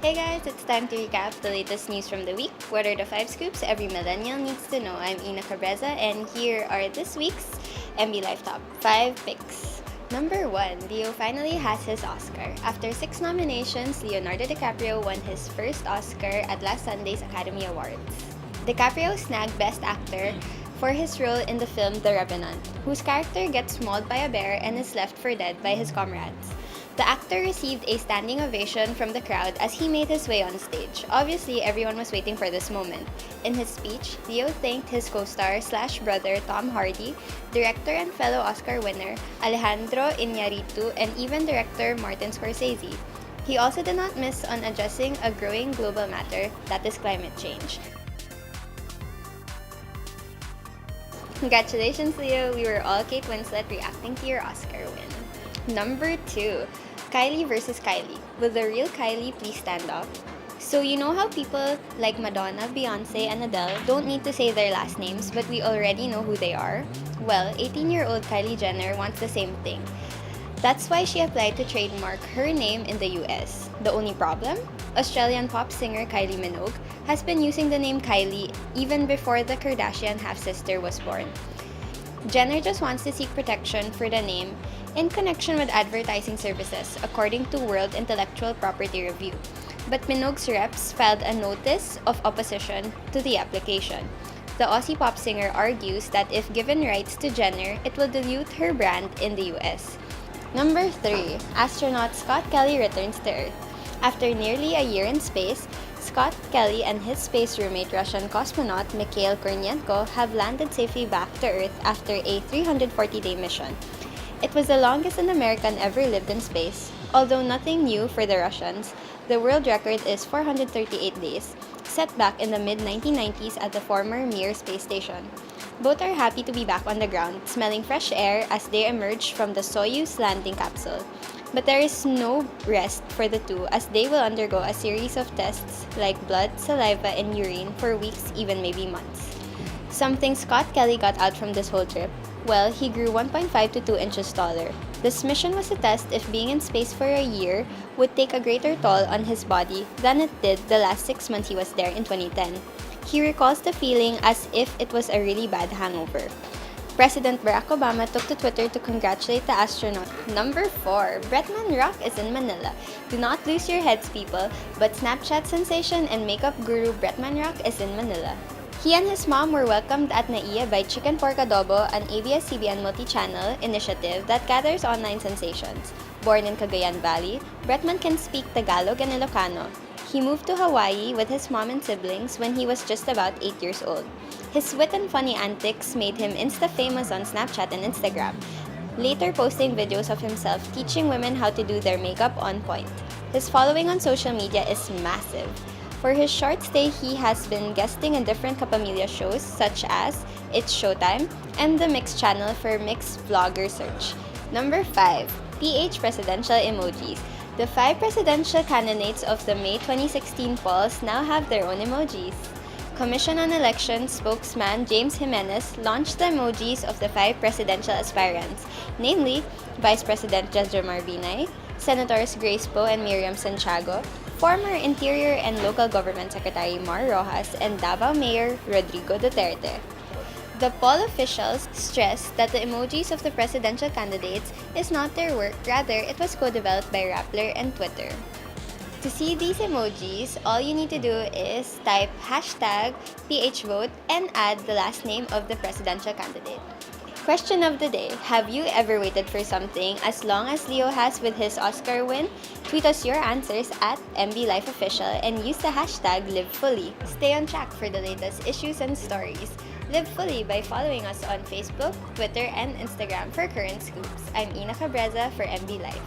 Hey guys, it's time to recap the latest news from the week. What are the 5 scoops every millennial needs to know? I'm Ina Cabreza, and here are this week's MB Life Top 5 picks. Number 1, Leo finally has his Oscar. After 6 nominations, Leonardo DiCaprio won his first Oscar at last Sunday's Academy Awards. DiCaprio snagged Best Actor for his role in the film The Revenant, whose character gets mauled by a bear and is left for dead by his comrades. The actor received a standing ovation from the crowd as he made his way on stage. Obviously, everyone was waiting for this moment. In his speech, Leo thanked his co-star/brother Tom Hardy, director and fellow Oscar winner Alejandro Iñárritu, and even director Martin Scorsese. He also did not miss on addressing a growing global matter, that is climate change. Congratulations, Leo! We were all Kate Winslet reacting to your Oscar win. Number 2, KYLIE versus KYLIE. Will the real KYLIE please stand up? So you know how people like Madonna, Beyonce, and Adele don't need to say their last names, but we already know who they are? Well, 18-year-old Kylie Jenner wants the same thing. That's why she applied to trademark her name in the US. The only problem? Australian pop singer Kylie Minogue has been using the name Kylie even before the Kardashian half-sister was born. Jenner just wants to seek protection for the name in connection with advertising services, according to World Intellectual Property Review. But Minogue's reps filed a notice of opposition to the application. The Aussie pop singer argues that if given rights to Jenner, it will dilute her brand in the US. Number 3, astronaut Scott Kelly returns to Earth. After nearly a year in space, Scott Kelly and his space roommate Russian cosmonaut Mikhail Kornienko have landed safely back to Earth after a 340-day mission. It was the longest an American ever lived in space. Although nothing new for the Russians, the world record is 438 days, set back in the mid-1990s at the former Mir space station. Both are happy to be back on the ground, smelling fresh air as they emerge from the Soyuz landing capsule. But there is no rest for the two as they will undergo a series of tests like blood, saliva, and urine for weeks, even maybe months. Something Scott Kelly got out from this whole trip? Well, he grew 1.5 to 2 inches taller. This mission was to test if being in space for a year would take a greater toll on his body than it did the last 6 months he was there in 2010. He recalls the feeling as if it was a really bad hangover. President Barack Obama took to Twitter to congratulate the astronaut. Number 4, BRETMAN Rock is in Manila. Do not lose your heads, people, but Snapchat sensation and makeup guru BRETMAN Rock is in Manila. He and his mom were welcomed at NAIA by Chicken Pork Adobo, an ABS-CBN multi-channel initiative that gathers online sensations. Born in Cagayan Valley, BRETMAN can speak Tagalog and Ilocano. He moved to Hawaii with his mom and siblings when he was just about 8 years old. His wit and funny antics made him insta-famous on Snapchat and Instagram, later posting videos of himself teaching women how to do their makeup on point. His following on social media is massive. For his short stay, he has been guesting in different Kapamilya shows such as It's Showtime and the Mix channel for Mix Vlogger Search. Number 5, PH Presidential Emojis. The 5 presidential candidates of the May 2016 polls now have their own emojis. Commission on Elections spokesman James Jimenez launched the emojis of the 5 presidential aspirants, namely Vice President Jejomar Binay, Senators Grace Poe and Miriam Santiago, former Interior and Local Government Secretary Mar Rojas, and Davao Mayor Rodrigo Duterte. The poll officials stressed that the emojis of the presidential candidates is not their work, rather it was co-developed by Rappler and Twitter. To see these emojis, all you need to do is type #PHVote and add the last name of the presidential candidate. Question of the day, have you ever waited for something as long as Leo has with his Oscar win? Tweet us your answers at MBLifeOfficial and use the #LiveFully. Stay on track for the latest issues and stories. Live fully by following us on Facebook, Twitter, and Instagram for current scoops. I'm Ina Cabreza for MB Life.